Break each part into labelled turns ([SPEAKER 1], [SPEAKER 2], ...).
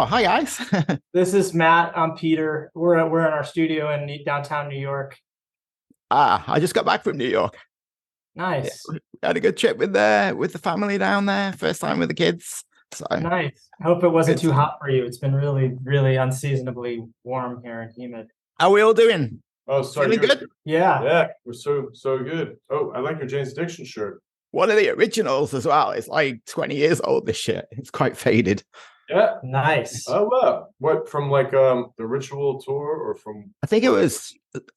[SPEAKER 1] Oh, hi guys.
[SPEAKER 2] This is Matt. I'm Peter. We're in our studio in downtown New York.
[SPEAKER 1] I just got back from New York. Yeah,
[SPEAKER 2] Nice,
[SPEAKER 1] we had a good trip with the family down there. First time with the kids. So
[SPEAKER 2] nice. I hope it wasn't
[SPEAKER 1] it's
[SPEAKER 2] too hot for you. It's been really, really unseasonably warm here and humid.
[SPEAKER 1] how are we all doing?
[SPEAKER 3] Oh, sorry.
[SPEAKER 1] Feeling good?
[SPEAKER 2] Yeah,
[SPEAKER 3] Yeah, we're so good. Oh, I like your Jane's Addiction shirt.
[SPEAKER 1] One of the originals as well. It's like 20 years old, this shit. It's quite faded.
[SPEAKER 3] Yeah.
[SPEAKER 2] nice.
[SPEAKER 3] Oh, wow. What, from like the Ritual tour or from?
[SPEAKER 1] I think it was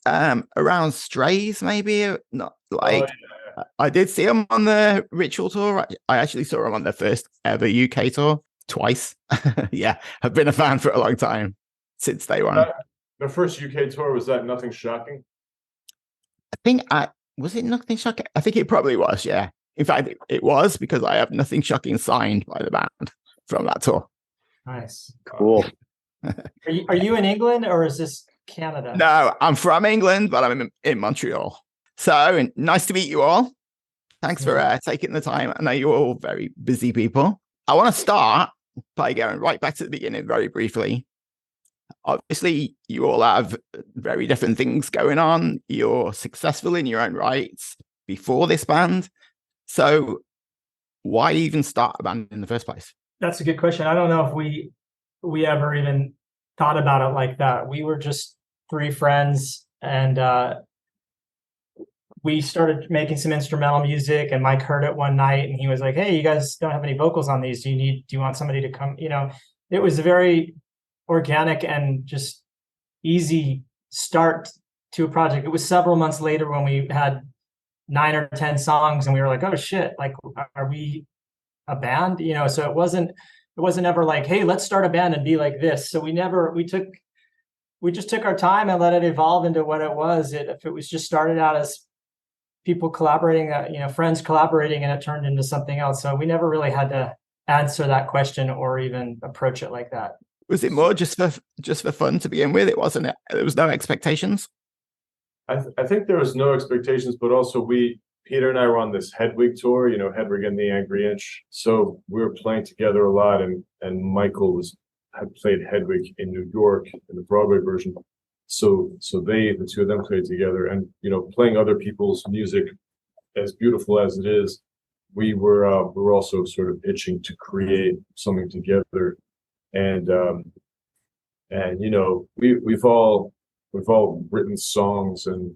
[SPEAKER 1] around Strays, maybe. Not
[SPEAKER 3] Oh,
[SPEAKER 1] like I did see them on the Ritual tour. I actually saw them on their first ever UK tour twice. Yeah, I've been a fan for a long time since day one.
[SPEAKER 3] The first UK tour, was that Nothing Shocking?
[SPEAKER 1] I think I was it Nothing Shocking? I think it probably was, yeah. In fact, it was because I have Nothing Shocking signed by the band from that tour.
[SPEAKER 2] Nice.
[SPEAKER 1] Cool.
[SPEAKER 2] Are you in England or is this Canada?
[SPEAKER 1] No, I'm from England, but I'm in Montreal. So nice to meet you all. Thanks for taking the time. I know you're all very busy people. I want to start by going right back to the beginning very briefly. Obviously, you all have very different things going on. You're successful in your own rights before this band. So why even start a band in the first place?
[SPEAKER 2] That's a good question. I don't know if we ever even thought about it like that. We were just three friends and we started making some instrumental music, and Mike heard it one night and he was like, "Hey, you guys don't have any vocals on these. Do you want somebody to come?" It was a very organic and just easy start to a project. It was several months later when we had 9 or 10 songs and we were like, "Oh shit, like are we a band?" So it wasn't ever like, "Hey, let's start a band and be like this." So we just took our time and let it evolve into what it was. If it was just started out as people collaborating, friends collaborating, and it turned into something else. So we never really had to answer that question or even approach it like that.
[SPEAKER 1] Was it more just for fun to begin with? It wasn't. There was no expectations.
[SPEAKER 3] I think there was no expectations, but also Peter and I were on this Hedwig tour, Hedwig and the Angry Inch. So we were playing together a lot, and Michael had played Hedwig in New York in the Broadway version. So the two of them played together, and playing other people's music, as beautiful as it is, we were also sort of itching to create something together, and we've all written songs, and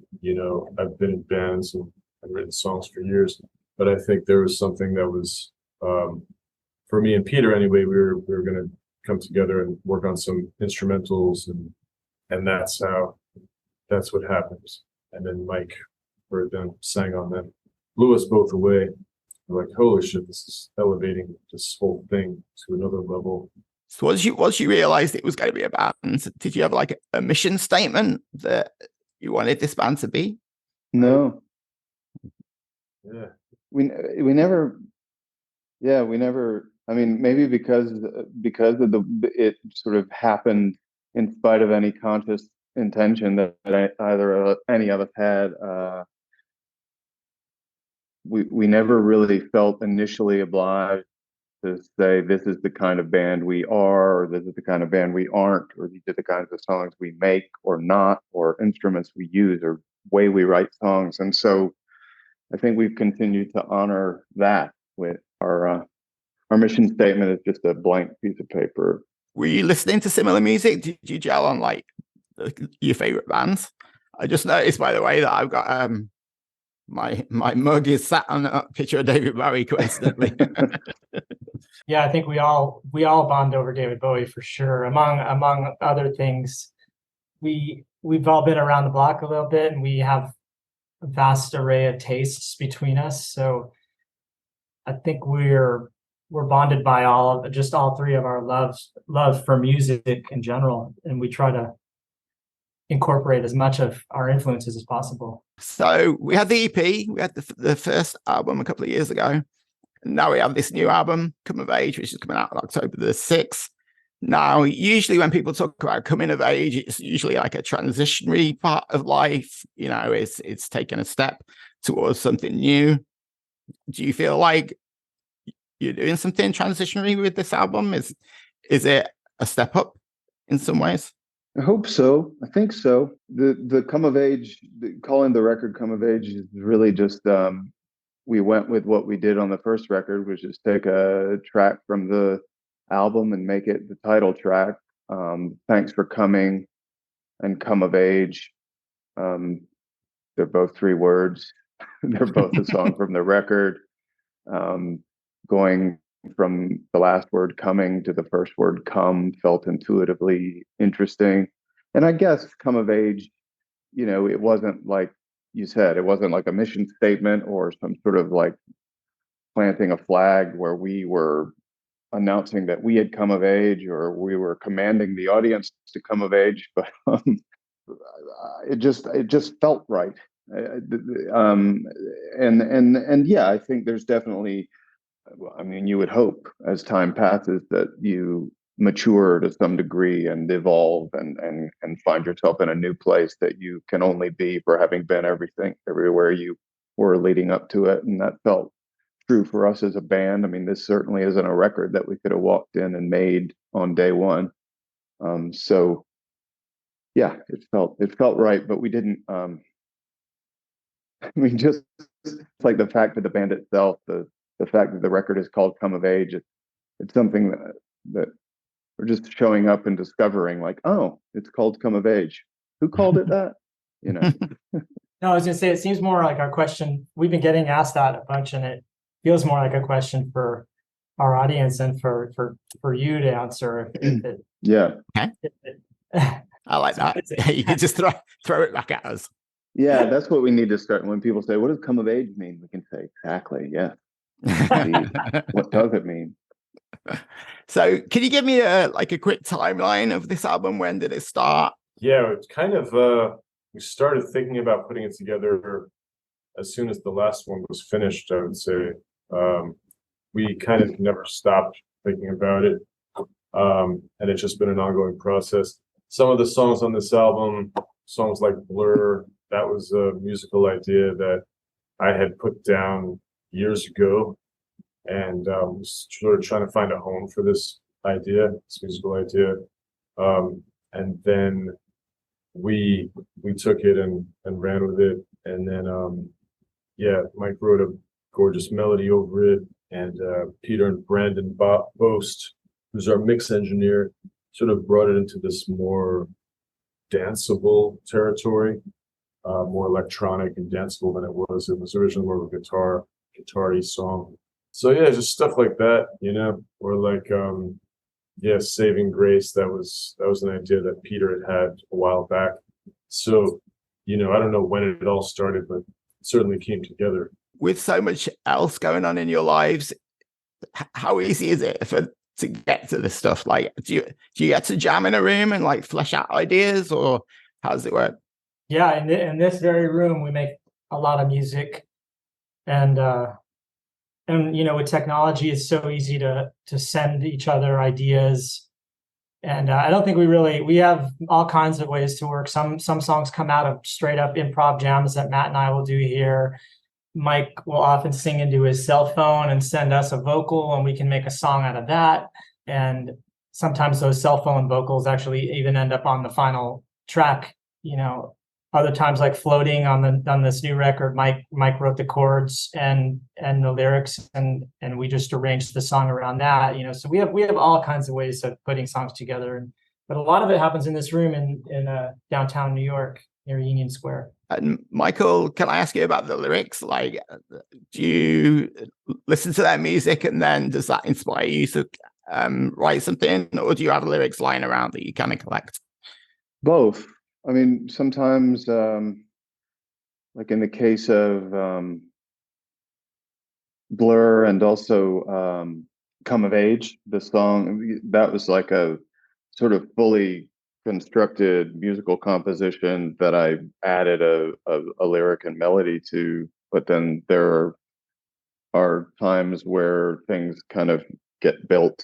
[SPEAKER 3] I've been in bands and written songs for years, but I think there was something that was for me and Peter anyway. We were going to come together and work on some instrumentals, and that's what happens. And then Mike heard them, sang on them, blew us both away. We're like, holy shit, this is elevating this whole thing to another level.
[SPEAKER 1] So once you realized it was going to be a band, did you have like a mission statement that you wanted this band to be?
[SPEAKER 4] No.
[SPEAKER 3] Yeah.
[SPEAKER 4] We never. Yeah, we never. I mean, maybe because of it sort of happened in spite of any conscious intention that either any of us had. We never really felt initially obliged to say this is the kind of band we are, or this is the kind of band we aren't, or these are the kinds of songs we make or not, or instruments we use, or way we write songs. And so I think we've continued to honor that with our mission statement is just a blank piece of paper.
[SPEAKER 1] Were you listening to similar music? Did you gel on like your favorite bands? I just noticed, by the way, that I've got my mug is sat on a picture of David Bowie, coincidentally.
[SPEAKER 2] Yeah, I think we all bond over David Bowie for sure. Among other things, we've all been around the block a little bit, and we have a vast array of tastes between us. So I think we're bonded by all three of our love for music in general, and we try to incorporate as much of our influences as possible.
[SPEAKER 1] So we had the EP, we had the first album a couple of years ago. Now we have this new album, Come of Age, which is coming out on October the 6th. Now, usually when people talk about coming of age, it's usually like a transitionary part of life. It's taking a step towards something new. Do you feel like you're doing something transitionary with this album? Is it a step up in some ways?
[SPEAKER 4] I hope so. I think so. The come of age, calling the record come of age is really just we went with what we did on the first record, which is take a track from the album and make it the title track. Thanks for Coming and Come of Age. They're both 3 words. They're both a song from the record. Going from the last word coming to the first word come felt intuitively interesting. And I guess come of age, it wasn't like you said, it wasn't like a mission statement or some sort of like planting a flag where we were announcing that we had come of age or we were commanding the audience to come of age, but it just felt right. And yeah, I think there's definitely, I mean, you would hope as time passes that you mature to some degree and evolve and find yourself in a new place that you can only be for having been everywhere you were leading up to it. And that felt true for us as a band. I mean, this certainly isn't a record that we could have walked in and made on day one. So yeah, it felt right, but we didn't, I mean, just like the fact that the band itself, the fact that the record is called Come of Age, it's something that we're just showing up and discovering, like, oh, it's called Come of Age. Who called it that?
[SPEAKER 2] No, I was gonna say, it seems more like our question. We've been getting asked that a bunch, and it feels more like a question for our audience and for you to answer.
[SPEAKER 4] Yeah.
[SPEAKER 1] Okay. I like that. You can just throw it back at us.
[SPEAKER 4] Yeah, that's what we need to start. When people say, what does come of age mean? We can say, exactly, yeah. What does it mean?
[SPEAKER 1] So can you give me a quick timeline of this album? When did it start?
[SPEAKER 3] Yeah, it's kind of, we started thinking about putting it together as soon as the last one was finished, I would say. We kind of never stopped thinking about it. And it's just been an ongoing process. Some of the songs on this album, songs like Blur, that was a musical idea that I had put down years ago, and was sort of trying to find a home for this musical idea. And then we took it and ran with it. And then, yeah, Mike wrote a gorgeous melody over it. And Peter and Brandon Boast, who's our mix engineer, sort of brought it into this more danceable territory, more electronic and danceable than it was. It was originally more of a guitar-y song. So yeah, just stuff like that, or like, yeah, Saving Grace. That was an idea that Peter had a while back. So, I don't know when it all started, but it certainly came together.
[SPEAKER 1] With so much else going on in your lives, how easy is it to get to this stuff? Like, do you get to jam in a room and like flesh out ideas, or how does it work?
[SPEAKER 2] Yeah, in this very room, we make a lot of music, and with technology, it's so easy to send each other ideas. And I don't think we have all kinds of ways to work. Some songs come out of straight up improv jams that Matt and I will do here. Mike will often sing into his cell phone and send us a vocal, and we can make a song out of that. And sometimes those cell phone vocals actually even end up on the final track. Other times, like Floating on this new record, Mike wrote the chords and the lyrics, and we just arranged the song around that. So we have all kinds of ways of putting songs together, but a lot of it happens in this room in downtown New York near Union Square.
[SPEAKER 1] And Michael, can I ask you about the lyrics? Like, do you listen to their music and then does that inspire you to write something, or do you have lyrics lying around that you kind of collect?
[SPEAKER 4] Both. I mean, sometimes, like in the case of Blur and also Come of Age, the song, that was like a sort of fully constructed musical composition that I added a lyric and melody to. But then there are times where things kind of get built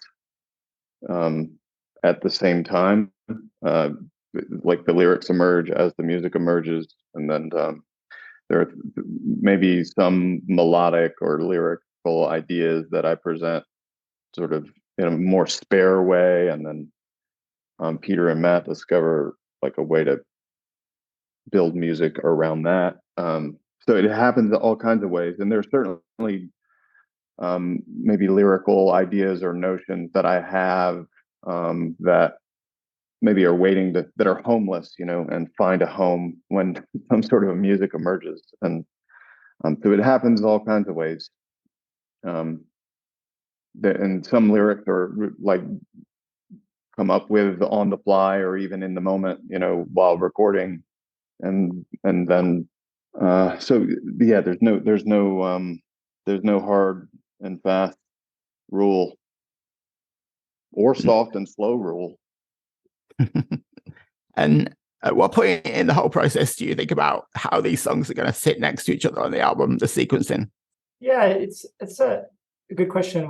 [SPEAKER 4] at the same time. Like the lyrics emerge as the music emerges, and then there are maybe some melodic or lyrical ideas that I present sort of in a more spare way, and then Peter and Matt discover like a way to build music around that. So it happens all kinds of ways, and there's certainly maybe lyrical ideas or notions that I have that maybe are waiting that are homeless, and find a home when some sort of music emerges. And so it happens all kinds of ways. And some lyrics are like come up with on the fly or even in the moment, while recording, and then so yeah, there's no hard and fast rule or soft and slow rule.
[SPEAKER 1] And at what point in the whole process do you think about how these songs are going to sit next to each other on the album, the sequencing?
[SPEAKER 2] Yeah, it's a good question.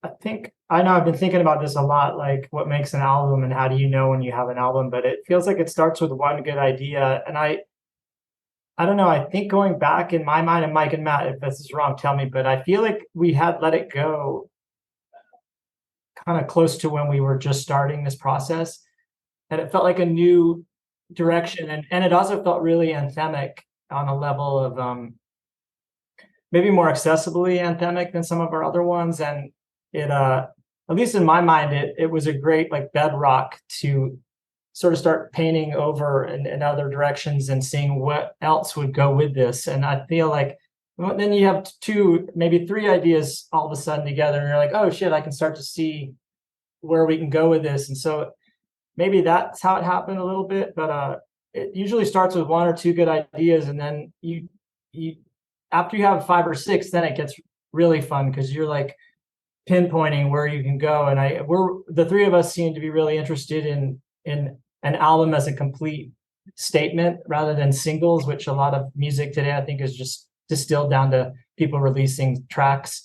[SPEAKER 2] I know I've been thinking about this a lot, like what makes an album and how do you know when you have an album, but it feels like it starts with one good idea. And I don't know, I think going back in my mind, and Mike and Matt, if this is wrong, tell me, but I feel like we had Let It Go kind of close to when we were just starting this process. And it felt like a new direction. And it also felt really anthemic on a level of maybe more accessibly anthemic than some of our other ones. And it, at least in my mind, it was a great like bedrock to sort of start painting over in other directions and seeing what else would go with this. And I feel like then you have two, maybe three ideas all of a sudden together, and you're like, oh shit, I can start to see where we can go with this. And so maybe that's how it happened a little bit, but it usually starts with one or two good ideas, and then you after you have 5 or 6, then it gets really fun because you're like pinpointing where you can go. And the three of us seem to be really interested in an album as a complete statement rather than singles, which a lot of music today I think is just distilled down to people releasing tracks.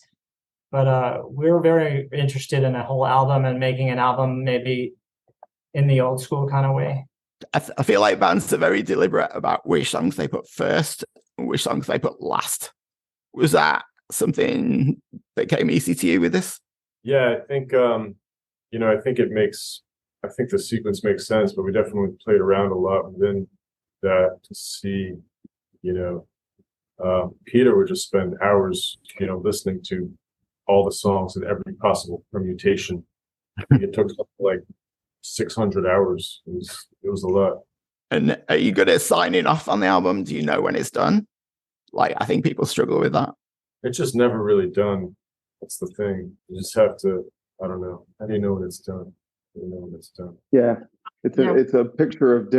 [SPEAKER 2] But we're very interested in a whole album and making an album maybe in the old school kind of way.
[SPEAKER 1] I feel like bands are very deliberate about which songs they put first and which songs they put last. Was that something that came easy to you with this?
[SPEAKER 3] Yeah, I think I think the sequence makes sense, but we definitely played around a lot within that to see, Peter would just spend hours, listening to all the songs in every possible permutation. It took like 600 hours. It was a lot.
[SPEAKER 1] And are you good at signing off on the album? Do you know when it's done? Like, I think people struggle with that.
[SPEAKER 3] It's just never really done. That's the thing. You just have to, I don't know. How do you know when it's done? You know when it's done.
[SPEAKER 4] Yeah. It's a picture of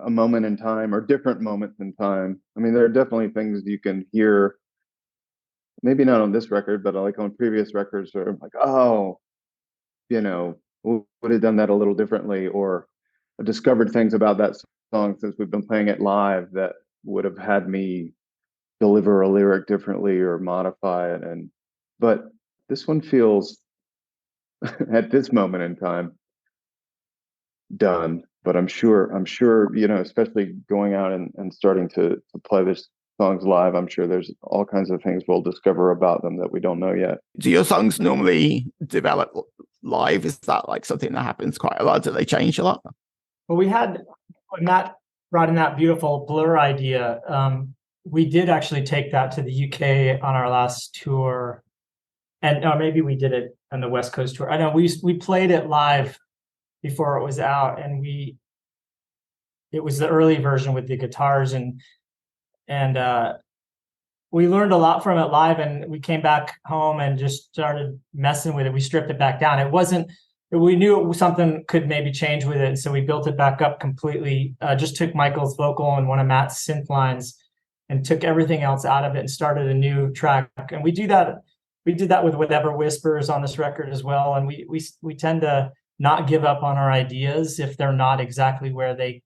[SPEAKER 4] a moment in time or different moments in time. I mean, there are definitely things you can hear, maybe not on this record, but like on previous records, or like, oh, would have done that a little differently, or I discovered things about that song since we've been playing it live that would have had me deliver a lyric differently or modify it. But this one feels at this moment in time done. But I'm sure, especially going out and starting to play this songs live, I'm sure there's all kinds of things we'll discover about them that we don't know yet.
[SPEAKER 1] Do your songs normally develop live? Is that like something that happens quite a lot? Do they change a lot?
[SPEAKER 2] Well, when Matt brought in that beautiful Blur idea, we did actually take that to the UK on our last tour. And maybe we did it on the West Coast tour. I know we played it live before it was out, and it was the early version with the guitars, and we learned a lot from it live, and we came back home and just started messing with it. We stripped it back down. We knew something could maybe change with it, and so we built it back up completely. Just took Michael's vocal and one of Matt's synth lines and took everything else out of it and started a new track. And we did that with Whatever Whispers on this record as well. And we tend to not give up on our ideas if they're not exactly where they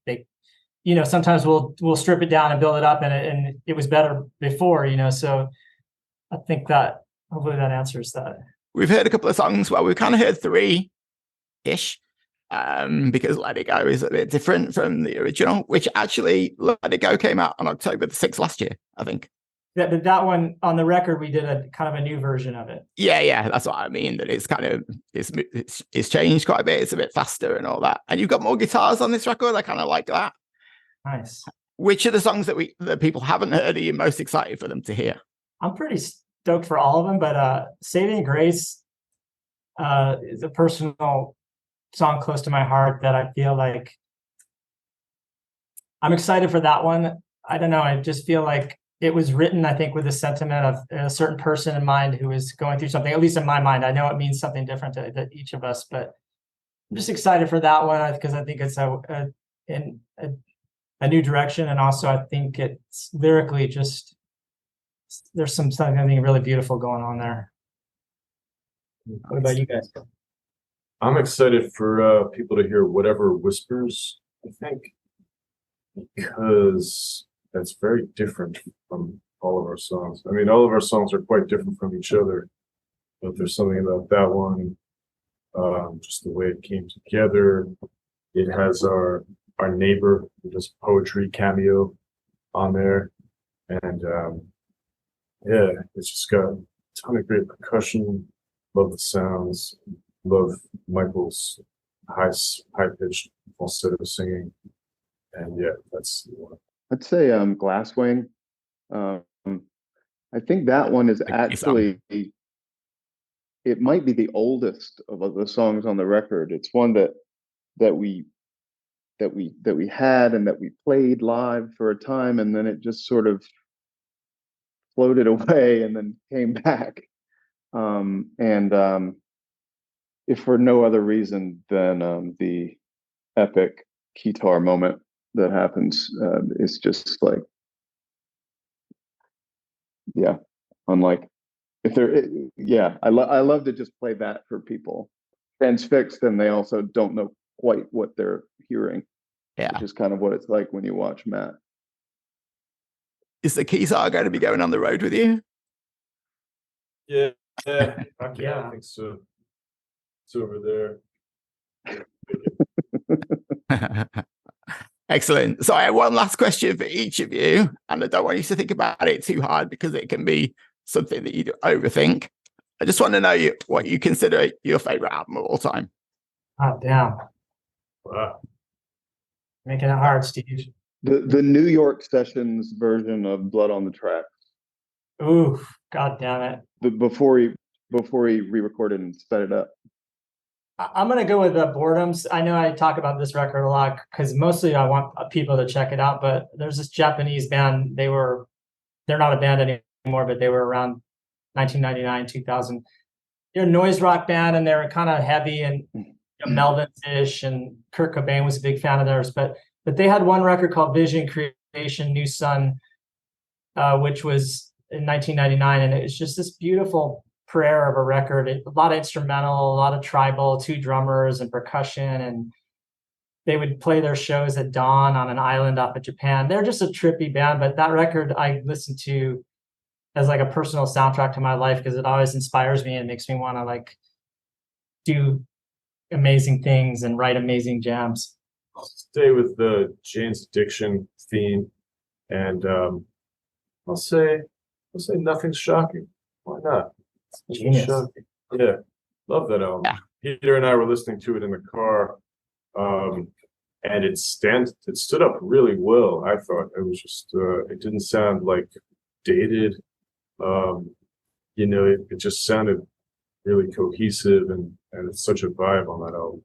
[SPEAKER 2] sometimes we'll strip it down and build it up, and it was better before, so I think that hopefully that answers that.
[SPEAKER 1] We've heard a couple of songs. Well, we've kind of heard 3-ish, because Let It Go is a bit different from the original, which actually Let It Go came out on October the 6th last year, I think.
[SPEAKER 2] that one on the record, we did a kind of a new version of it.
[SPEAKER 1] Yeah, that's what I mean. That it's kind of it's changed quite a bit. It's a bit faster and all that. And you've got more guitars on this record. I kind of like that.
[SPEAKER 2] Nice.
[SPEAKER 1] Which are the songs that people haven't heard are you most excited for them to hear?
[SPEAKER 2] I'm pretty stoked for all of them, but Saving Grace is a personal song close to my heart that I feel like I'm excited for that one. I don't know. I just feel like it was written, I think, with a sentiment of a certain person in mind who is going through something, at least in my mind. I know it means something different to each of us, but I'm just excited for that one because I think it's a new direction. And also I think it's lyrically just, there's something I think really beautiful going on there. What about you guys?
[SPEAKER 3] I'm excited for people to hear Whatever Whispers, I think, because that's very different from all of our songs. I mean, all of our songs are quite different from each other, but there's something about that one, just the way it came together. It has our neighbor who does poetry cameo on there, and yeah, it's just got a ton of great percussion. Love the sounds. Love Michael's high-pitched falsetto singing, and yeah, that's the one.
[SPEAKER 4] I'd say Glasswing. I think that one is actually, it might be the oldest of the songs on the record. It's one that we had and that we played live for a time, and then it just sort of floated away and then came back. If for no other reason than the epic guitar moment that happens, is just like, yeah, unlike if there, yeah, I love to just play that for people transfixed, and they also don't know quite what they're hearing.
[SPEAKER 1] Yeah,
[SPEAKER 4] which is kind of what it's like when you watch Matt.
[SPEAKER 1] Is the guitar going to be going on the road with you?
[SPEAKER 3] Yeah, I think so. It's over there.
[SPEAKER 1] Excellent. So I have one last question for each of you, and I don't want you to think about it too hard because it can be something that you overthink. I just want to know what you consider your favorite album of all time.
[SPEAKER 2] Oh, damn.
[SPEAKER 3] Wow.
[SPEAKER 2] Making it hard, Steve.
[SPEAKER 4] The New York Sessions version of Blood on the Tracks.
[SPEAKER 2] Ooh, God damn it.
[SPEAKER 4] Before he re-recorded and sped it up.
[SPEAKER 2] I'm going to go with Boredoms. I know I talk about this record a lot because mostly I want people to check it out, but there's this Japanese band. They're not a band anymore, but they were around 1999, 2000. They're a noise rock band, and they were kind of heavy and Melvins-ish, and Kurt Cobain was a big fan of theirs. But they had one record called Vision, Creation, New Sun, which was in 1999, and it was just this beautiful prayer of a record. A lot of instrumental, a lot of tribal, 2 drummers and percussion, and they would play their shows at dawn on an island off of Japan. They're just a trippy band, but that record I listen to as like a personal soundtrack to my life because it always inspires me and makes me want to like do amazing things and write amazing jams.
[SPEAKER 3] I'll stay with the Jane's Addiction theme, and I'll say Nothing's Shocking. Why not?
[SPEAKER 2] Genius.
[SPEAKER 3] Yeah, love that album. Yeah. Peter and I were listening to it in the car, and it stood up really well. I thought it was just it didn't sound like dated. It just sounded really cohesive, and it's such a vibe on that album.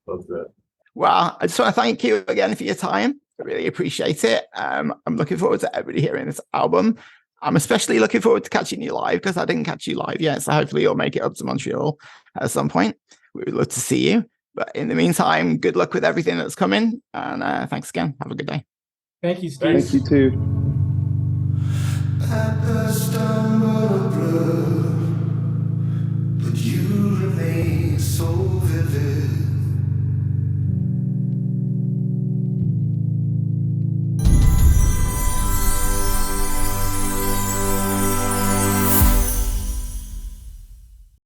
[SPEAKER 3] Love that.
[SPEAKER 1] Well, I just want to thank you again for your time. I really appreciate it. I'm looking forward to everybody hearing this album. I'm especially looking forward to catching you live because I didn't catch you live yet. So hopefully you'll make it up to Montreal at some point. We would love to see you. But in the meantime, good luck with everything that's coming. And thanks again. Have a good day.
[SPEAKER 2] Thank you, Steve.
[SPEAKER 4] Thank you too.
[SPEAKER 5] At the stumble